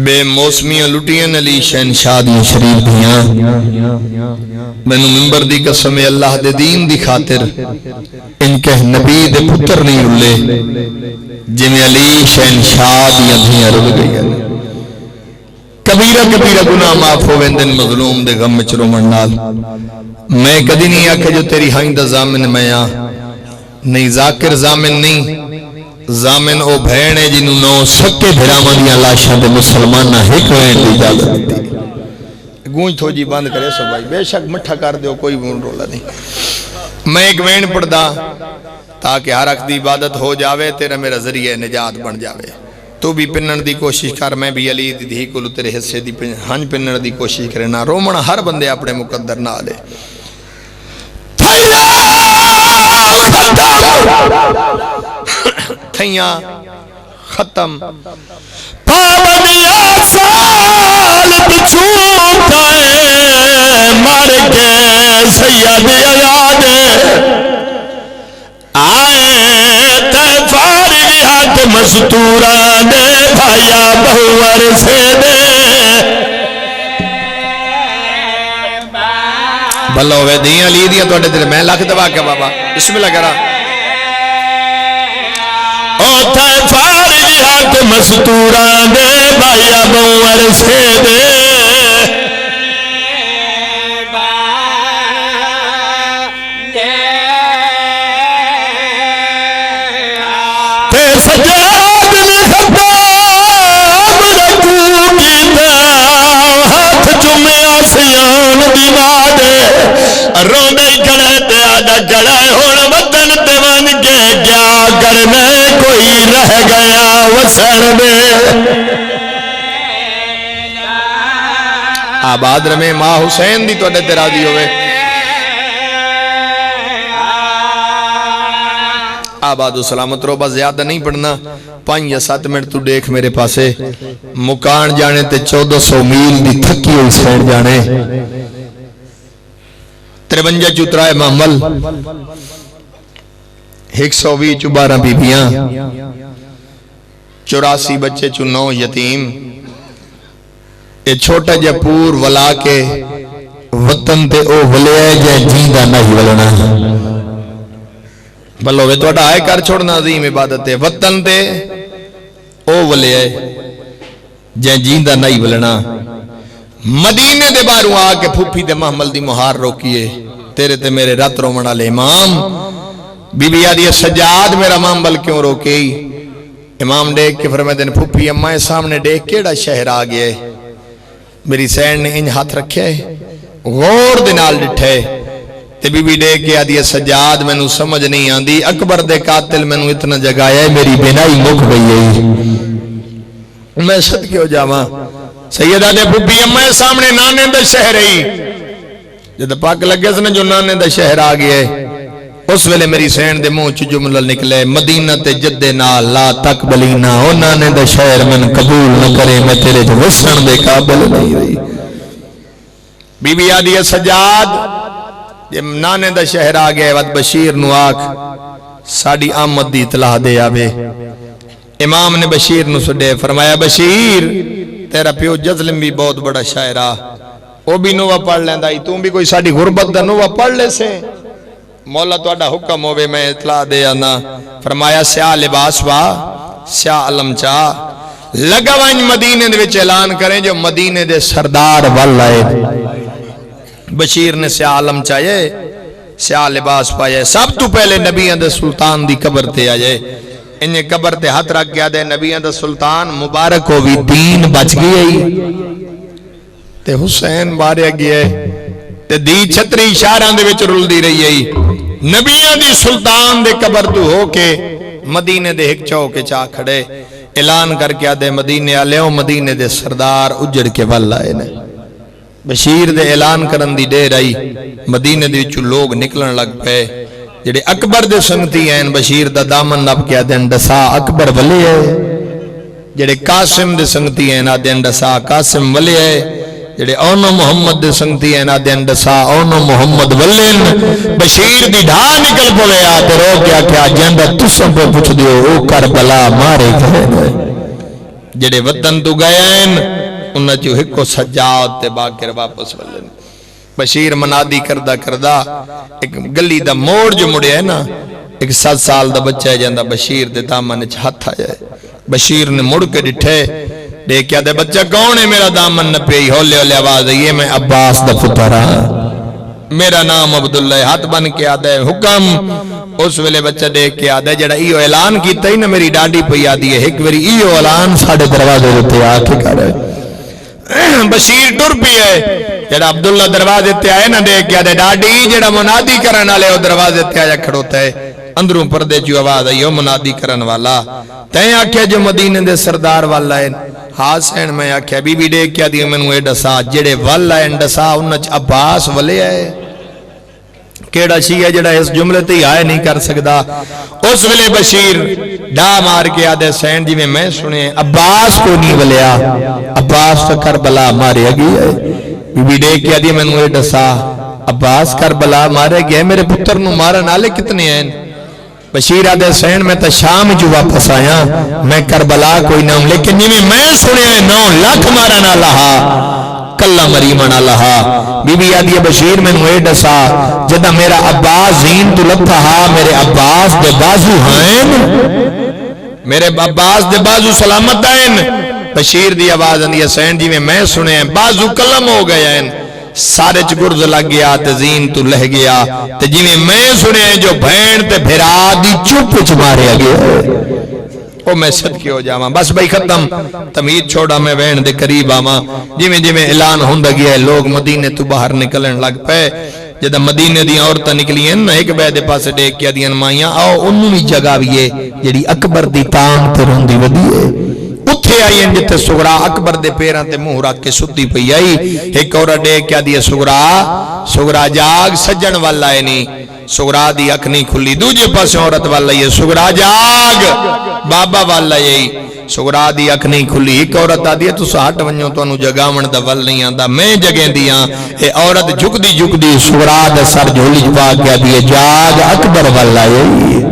بے موسمیاں لٹیاں علی شہنشاہ دی شریف دیاں مینوں ممبر دی قسم اللہ دے دین دی خاطر ان کے نبی دے پتر نہیں رلے جویں علی شہنشاہ دیاں دھیاں رل گئیاں کبیرہ کبیرہ گناہ معاف ہوویندن مظلوم دے غم وچ رومن نال میں کدی نہیں آکھے جو تیری ہائیں دا ضامن میں آ نہیں ذاکر ضامن نہیں ضامن او بھیڑ ہے جنہوں نو سکے بھراواں دیاں لاشاں تے مسلماناں ہک وین دی اجازت دیتی گونج تھو جی بند کرے سو بھائی بے شک مٹھا کر دیو کوئی رولا نہیں میں ایک وین پڑھدا تاکہ ہر حق دی عبادت ہو جاوے تیرا میرا ذریعہ نجات بن جاوے تو بھی پنن دی کوشش کر میں بھی علی دی دھی کولو تیرے حصے دی ہنج پنن دی کوشش کرے نہ رومنا ہر بندے اپنے مقدر نہ لے تھیاں ختم پاونیا سال بچھوتا ہے مر کے سید آزاد آئے تے فارغیات مستوران بھایا بہور سے دے بلو وے دیاں لی دیاں تو اڈے دل میں لاکھ دبا کے بابا بسم اللہ کرا اوتھے فارغیات مستوران بھایا بہور سے دے سجاد نے خطاب رکھو کیتا ہاتھ چومے آسیان دیواد روندے کھڑے تے آدھا کھڑا ہون وطن تے ون کے کیا کرنے کوئی رہ گیا وسن دے آباد رمے ماں حسین دی تو اڈے تیرا دی ہوئے آباد و سلامت رو بس زیادہ نہیں پڑھنا 5 یا 7 منٹ تو دیکھ میرے پاسے مکان جانے تے 1400 میل دی تھکی ہوئی سینڈ جانے 53 چترائے محمل 120 12 بیبیاں 84 بچے 9 یتیم اے چھوٹا جا پور ولا کے وطن تے او ولے جے جیندہ نہیں ولنا بلو وے تو اٹھا آئے کر چھوڑنا عظیم عبادت ہے وطن تے او ولے ہے جائیں جیندہ نہیں ولنا مدینے دے باروں آکے پھوپی دے محمل دی مہار روکیے تیرے تے میرے رات رومن علی امام بی بی آدھی سجاد میرا محمل کیوں روکی امام دیکھ کے فرمائے دن پھوپی امائے سامنے دیکھ کیڑا شہر آگئے میری سینڈ نے انج ہاتھ رکھے غور دنال ڈٹھے تے بی بی دیکھ کے آدھی سجاد میں نو سمجھ نہیں آندی اکبر دے قاتل میں نو اتنا جگایا ہے میری بینائی مک گئی ہے میں صد کیوں جاواں سیدہ دے پھوپی امائے سامنے نانے دے شہر ہی جد پاک لگے سنے جو نانے دے شہر آگئے اس ویلے میری سین دے منہ چ جملہ نکلے مدینہ تے جدے نال لا تقبلینا او نانے دے شہر من قبول نہ کرے میں تیرے جو وسن دے قابل نہیں رہی بی بی آدھی سجاد جب نانے دا شہر آگئے وقت بشیر نو آکھ ساڑی آمد دی اطلاع دے آوے امام نے بشیر نو سڈے فرمایا بشیر تیرا پیو جزلم بھی بہت بڑا شاعرہ وہ بھی نوہ پڑھ لیندہ ہی تم بھی کوئی ساڑی غربت دا نوہ پڑھ لے سے مولا تو اڈا حکم ہوئے میں اطلاع دے آنا فرمایا سیاہ لباس وا سیاہ علم چاہ لگا وانج مدینے دے وچ اعلان کریں جو مدینے دے سردار واللہ بشیر نے سیاہ علم چاہے سیاہ لباس پائے سب تو پہلے نبیان دے سلطان دی قبر تے آجے انہیں قبر تے ہاتھ رکھ گیا دے نبیان دے سلطان مبارک ہو بھی دین بچ گئی تے حسین بارے گئے تے دی چھتری اشاران دے وچ رول دی رہی ہے نبیان دی سلطان دے قبر تو ہو کے مدینے دے ہک چو کے چاہ کھڑے اعلان کر کے آدھے مدینے آلیوں مدینے دے سردار اجڑ کے واللہ نے بشیر دے اعلان کرن دی دے رہی مدینے دے وچوں لوگ نکلن لگ پے جڑے اکبر دے سنگتی ہیں بشیر دا دامن نب کے آدھے ڈسا اکبر ولی ہے جڑے قاسم دے سنگتی ہیں آدھے ڈسا قاسم ولی ہے جڑے اونو محمد دے سنگتی ہیں آدھے ڈسا اونو محمد ولین بشیر دی ڈھا نکل پڑے آتے رو کیا کیا جندہ تسوں پہ پوچھ دیو او کربلا مارے گئے جڑے وطن تو گئے ہیں انہاں چوں ہکو سجاد تے باقر واپس ولن بشیر منادی کردہ ایک گلی دا موڑ جو مڑے ہے نا ایک 7 سال دا بچہ ہے جاندہ بشیر دے دامن وچ ہاتھ آیا ہے بشیر نے مڑ کے ڈٹھے دیکھیا دے بچہ کون ہے میرا دامن نہ پئی ہولے ہولے آواز ہے یہ میں عباس دا پتر ہاں میرا نام عبداللہ ہاتھ بن کے آدھا ہے حکم اس ویلے بچہ دیکھ کے آدھا ہے جڑا ایو اعلان کیتا ہی نا میری ڈاڈی پئی آدھی ہے ایک ویری ایو اعلان ساڑھے دروازے ہوتے آ کے کر رہے بشیر ٹر پی ہے جڑا عبداللہ دروازے تے آئے نا دیکھ کے آدھے ڈاڈی جڑا منادی کرن والے وہ دروازے تے آیا کھڑوتا ہے اندروں پردے جو آواز آئی منادی کرن والا تین آکھیا جو مدینے دے سردار والا ہے حسین میں آکھیا بی بی دیکھ کیا دی منو اے ڈسا جڑے والا ہے ڈسا انچ عباس ولے آئے کیڑا شیعہ جڑا اس جملے تے آئے نہیں کر سکدا اس ویلے بشیر ڈا مار کے آدھے سین جی میں سنے عباس کو نہیں ولیا عباس تو کربلا مارے گئی ہے بی بی دیکھ کیا دی منو اے ڈسا عباس کربلا مارے گئے میرے پتر نو مارن والے کتنے ہیں بشیر آدھے سین میں تا شام جو واپس آیا میں کربلا کوئی نہ ہوں لیکن جی میں سنے 9 لاکھ مارنا لہا کلہ مریمنا لہا بی بی آدھی بشیر میں نوے ڈسا جدہ میرا عباس زین تو لگتا ہا میرے عباس دے بازو ہیں میرے عباس دے بازو سلامت ہیں بشیر دی آواز اندی سین جی میں سنے بازو کلم ہو گئے ہیں سارے چگرز لگ گیا تے زین تو لہ گیا تے جی میں سنے جو بھین تے بھرا دی چپ چمارے گیا او میں صدقے ہو جاواں بس بھائی ختم تمہید چھوڑا میں وین دے قریب آواں جی میں اعلان ہوندہ گیا ہے لوگ مدینے تو باہر نکلن لگ پے جدہ مدینے دی عورتیں نکلی ہیں نا ایک بیدے پاسے دیکھ کیا دیا مائیاں آؤ انہوں بھی جگہ بھی ہے جیڑی اکبر دی تان تے روندی ودی ہے اتھے آئی ہیں جتے سگرا اکبر دے پیران تے منہ رکھ کے ستی پئی آئی ایک اور دیکھ کیا دیا سگرا جاگ سجن والا ہے نہیں سگرا دی اکھ نہیں کھلی دوجے پاس عورت والا یہ سگرا جاگ بابا والا یہی سگرا دی اکھ نہیں کھلی ایک عورت آدھی ہے تو ساٹھ ونیوں تو انہوں جگاون دا ول نہیں آندہ میں جگیں دیاں اے عورت جھک دی سگرا دا سر جھولی جھپا کیا دیئے جاگ اکبر والا یہی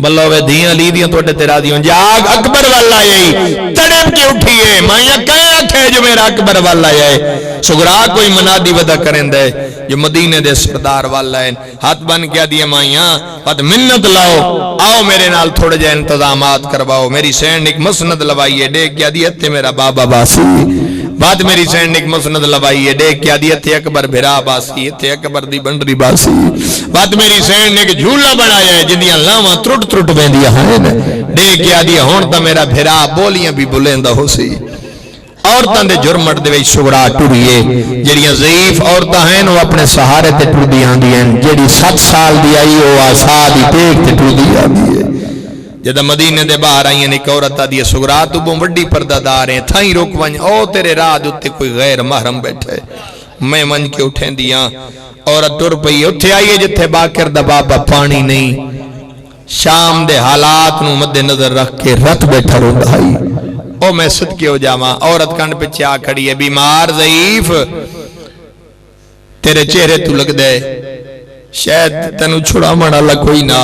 بلو وے دیاں لی دیاں توڑے تیرا دیوں جاگ اکبر والا یہی تڑپ کے اٹھئیے مائیاں کہیں آکھے جو میرا اکبر والا یہی سگرا کوئی منادی ودا کریں دے جو مدینے دے سردار والا ہے ہاتھ بن کیا دیئے مائیاں بات منت لاؤ آؤ میرے نال تھوڑے جائے انتظامات کرواؤ میری سینڈ ایک مسند لوائیے دیکھ کیا دیئے تے میرا بابا باسی بات میری سینڈ ایک مسند لوائیے دیکھ کیا دیئے تے اکبر بھرا باسی تے اکبر دی بندری باسی بات میری سینڈ ایک جھولا بنایا ہے جنیاں لاواں ترٹ بیندیا ہیں دیکھ کیا دیئے ہون تا میرا بھرا بولیاں بھی بلندہ ہو سی عورتاں دے جرمٹ دے وچ سگرا ٹریے جڑیاں ضعیف عورتاں ہیں وہ اپنے سہارے تے ٹردی آندی ہیں جڑی 7 سال دی آئی وہ آسا دی ٹیک تے ٹردی آندی ہے جدہ مدینے دے باہر آئیں ایک عورت آدھی سگرا تو بوں وڈی پردہ دار ہیں تھائیں روک ونج او تیرے راہ دوتے کوئی غیر محرم بیٹھے میں ونج کے اٹھیں دیاں عورت ٹر پئی اتھے آئیے جتھے باکر دا بابا پانی نہیں شام دے حالات نو مد نظر رکھ کے رت بیٹھا رو بھائی او میں صدقے ہو جاواں عورت کانڈ پہ چاہ کھڑی ہے بیمار ضعیف تیرے چہرے تو لگ دے شاید تنو چھڑا مڑا لکوئی نہ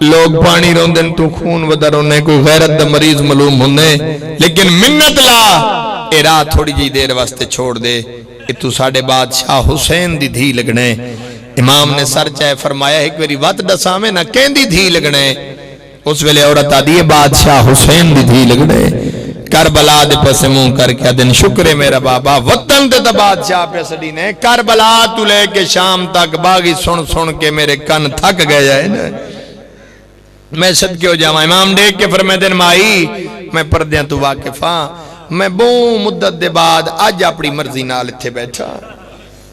لوگ پانی روندن تو خون ودر ہونے کوئی غیرت دا مریض معلوم ہونے لیکن منت لا اے راہ تھوڑی جی دیر واسطے چھوڑ دے کہ تو ساڑھے بادشاہ حسین دی دھی لگنے امام نے سر چاہے فرمایا ایک ویری وقت ڈسا میں نہ کہیں دی دھی لگنے اس ویلے عورت آدھی بادشاہ حسین دی دھی لگنے کربلا دے پسے موں کر کے دن شکر میرا بابا وطن دے تا بادشاہ پہ سڑی نے کربلا تو لے کے شام تک باغی سن کے میرے کن تھک گئے جائے نا میں صدقے ہو جاواں امام دیکھ کے فرمائے دن مائی میں پردیاں تو واقف ہاں میں بوں مدت دے بعد آج اپنی مرضی نال تھے بیٹھا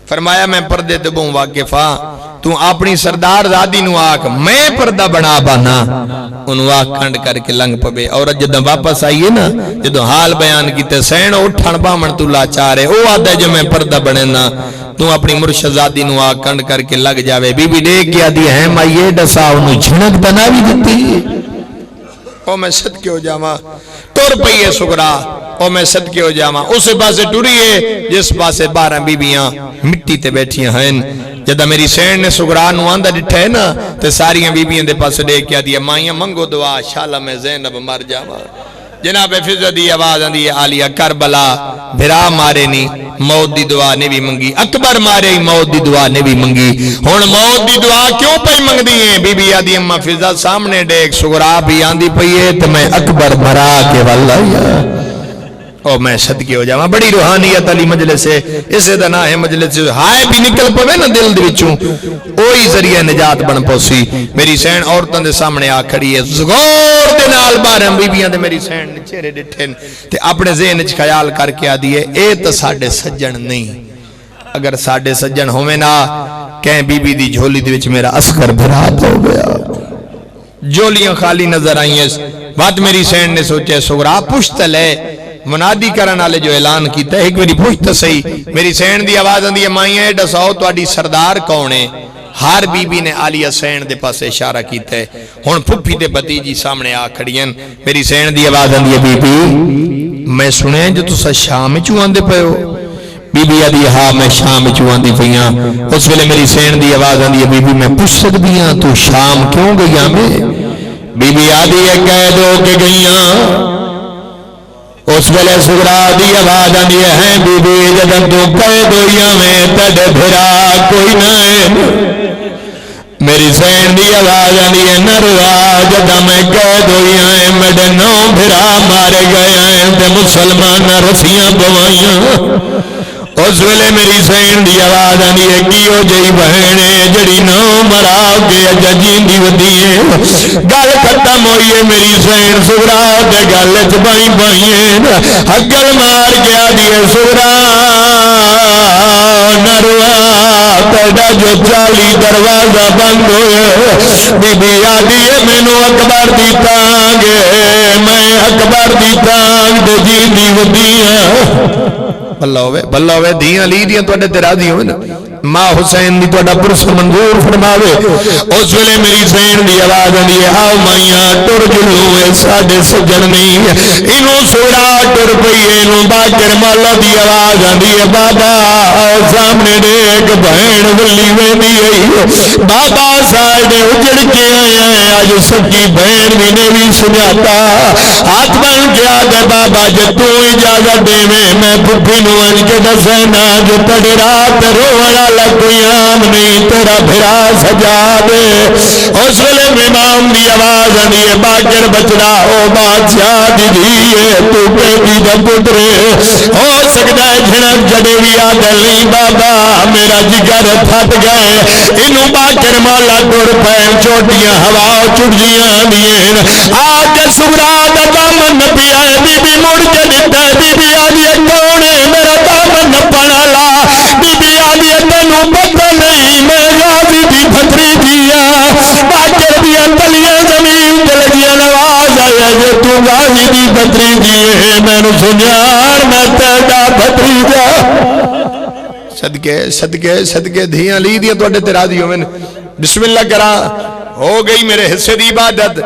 فرمایا میں پردے تے بوں واقف ہاں تو اپنی سردار زادی نو آکھ میں پردہ بنا بانا انہوں آکھ کھنڈ کر کے لنگ پبے عورت جدہ واپس آئیے نا جدہ حال بیان کیتے سین اٹھن بامن تو لاچارے او آدھے جو میں پردہ بنے نا تو اپنی مرشزادی نو آکھ کھنڈ کر کے لگ جاوے بی بی دیکھ کیا دی ہے مائیے ڈسا انہوں جھنک بنا بھی دیتی او میں صدقے ہو جاواں ٹور پئیے سگرا او میں صدقے ہو جاواں اس پاسے ٹوریے جس پاسے 12 بیبیاں مٹی تے بیٹھیاں ہیں جدہ میری سین نے سگرا نو آندہ ڈٹھا ہے نا تے ساریاں بیبیاں دے پاسے دیکھ کیا دیا مائیاں منگو دعا شالا میں زینب مر جاواں جناب فضا دی آواز آندی ہے عالیہ کربلا بھرا مارے نہیں موت دی دعا نے بھی منگی اکبر مارے موت دی دعا نے بھی منگی ہن موت دی دعا کیوں پئی منگدی ہیں بی بی آدی اما فضا سامنے ڈیک سغرا بھی آندی پئی ہے تے میں اکبر مرا کے واللہ او میں صدقے ہو جاواں بڑی روحانیت علی مجلس ہے اسے دا نام ہے مجلس ہائے بھی نکل پوے نا دل دے وچوں اوہی ذریعہ نجات بن پوسی میری سین عورتاں دے سامنے آ کھڑی ہے غور دے نال بارہ بیبیاں دے میری سین نے چہرے ڈٹھے تے اپنے ذہن وچ خیال کر کے آدی ہے اے تے ساڈے سجن نہیں اگر ساڈے سجن ہوویں نا کہیں بی بی دی جھولی دے وچ میرا اصغر بھرات ہو گیا جھولیاں خالی نظر آئی ہیں بات میری سین نے سوچے سغرا پشت لے منادی کرن والے جو اعلان کیتا ہے ایک میری پوچھتا صحیح میری سین دی آواز آندی ہے مائیں دساؤ تواڈی سردار کون ہے ہر بی بی نے عالیہ سین دے پاس اشارہ کیتا ہے ہن پھپھی تے بھتیجی سامنے آ کھڑیاں میری سین دی آواز آندی ہے بی بی میں سنیا جو تسا شام وچ آندے پئے ہو بی بی آدی ہاں میں شام وچ آندی پیاں اس ویلے میری سین دی آواز آندی ہے بی بی میں پوچھ سکدی ہاں تو شام کیوں گئی میں بی بی آدی ہے قید ہو کے گئیاں اس ویلے سغرا دی آواز آندی ہے بی بی جدوں تو قید ہوئیاں میں تیرے بھرا کوئی نہ میری سین دی آواز آندی ہے نہ روا جدوں میں قید ہوئیاں ہیں میرے نو بھرا مارے گئے ہیں تے مسلمان رسیاں پوائیاں اس ویلے میری سین دی آواز آندی ہے کیو جئی بہنے جڑی نو مرا کے اجا جیندی ودی ہے گل ختم ہوئی ہے میری سین سغرا تے گل وچ بائی بائی ہگل مار کے آدی ہے سغرا نروا تیرا جو 40 دروازہ بند ہوئے بی بی آدی ہے مینوں اکبر دی تانگ میں اکبر دی تانگ تے جیندی ودی بلہ ہوئے دھیاں لی دیاں تو اڈے تیرا دی ہوئے نا ماں حسین دی تو اڈا پرس منظور فرماوے اس ویلے میری سین دی آواز آنی ہے آؤ مائیاں ٹر جلوے ساڑے سجن نہیں انہوں سورا ٹر پئیے انہوں باکر مولا دی آواز آنی ہے بابا سامنے دیکھ بہن ولی ویندی ہے بابا ساڑے اجڑ کے آیا ہے آج سکی بہن بھی بھی سجاتا ہاتھ بن کے آدھے بابا جو تو اجازت دے میں پھپھی نو ان کے دسنا جو تڑے رات روڑا کوئی عام نہیں تیرا بھرا سجا دے اس ویلے امام دی آواز آنی ہے باکر بچڑا او بادشاہ دی دیئے تو بیٹی دا پترے ہو سکتا ہے جھنک جڑے بھی آدھل نہیں بابا میرا جگر پھٹ گئے انہوں باکر مولا ٹور پہن چوٹیاں ہوا چڑیاں دین آج سغرا دا دامن پیا ہے بی بی مڑ کے دیتا ہے بی بی آدھی کون ہے میرا دامن پڑا لا بی بی آدھی تینوں پتہ نہیں میں غازی دی بھتری دیا باکر دیا تلیاں زمین جلگیاں نواز آیا جو تو غازی دی بھتری دیئے میں نے سنیار میں تیڑا بھتری جا صدقے صدقے صدقے دھیاں لی دیا تو اڈے تیرا دیو میں بسم اللہ کرا ہو گئی میرے حصے دی عبادت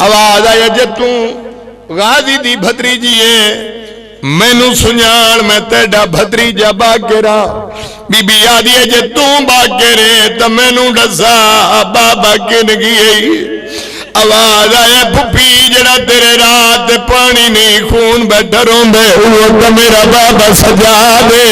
آواز آیا جو تو غازی دی بھتری دیئے میں نو سنیار میں تیڑا بھتری جا باکرہ بی بی آدھی ہے جے توں باکرے تو میں نو ڈسا بابا کن گئی آواز آیا پھپھی جڑا تیرے رات پانی نہیں خون بیٹھا رون دے وہ تو میرا بابا سجا دے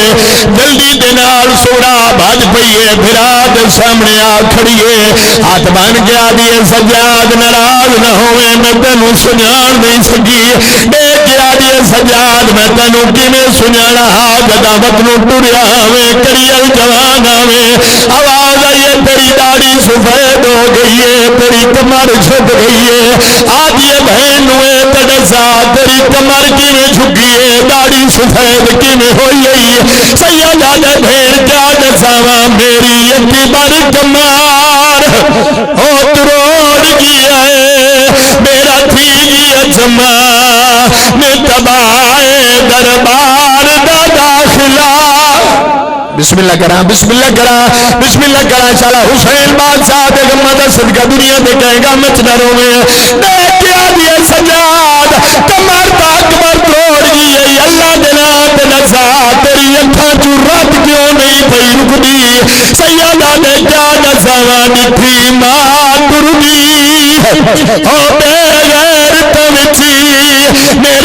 جلدی دنال سورا بھاج پئیے بھرا دے سامنے آ کھڑیے ہاتھ بان کے آدھی ہے سجاد نراز نہ ہوئے میں تینوں سنیار نہیں سکی دیکھ کے آدھی ہے سجاد میں تینوں کی میں سنیارا ہاں گداوت نو ٹوریا ہوئے کریل جوان ہوئے آواز آئیے تیری داڑھی سفید ہو گئی ہے تیری کمر چھپ گئی ہے آدھی بہن ہوئے تڑسا تیری کمر کی میں جھکیے داڑھی سفید کی میں ہوئی ہے سیدہ دے بہن کیا دساوا میری یکی بار کمار ہو تروڑ گیا ہے میرا تھی اچھما میں تبائے دربار دا داخلہ بسم اللہ کرا بسم اللہ کرا بسم اللہ کرا چالا حسین بادشاہ دے گمہ صدقہ دنیا دے کہے گا مچ ڈروں میں دیکھ کیا دیا سجاد کمر تا کمر توڑ گئی اللہ دینا تنسا تیری اکھاں چو رات کیوں نہیں پئی رکدی سیدہ دے کیا نسوانی تھی ماں ترگی او بے غیر توچی میرے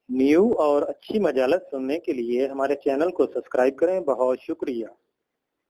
نیو اور اچھی مجالس سننے کے لیے ہمارے چینل کو سبسکرائب کریں. بہت شکریہ.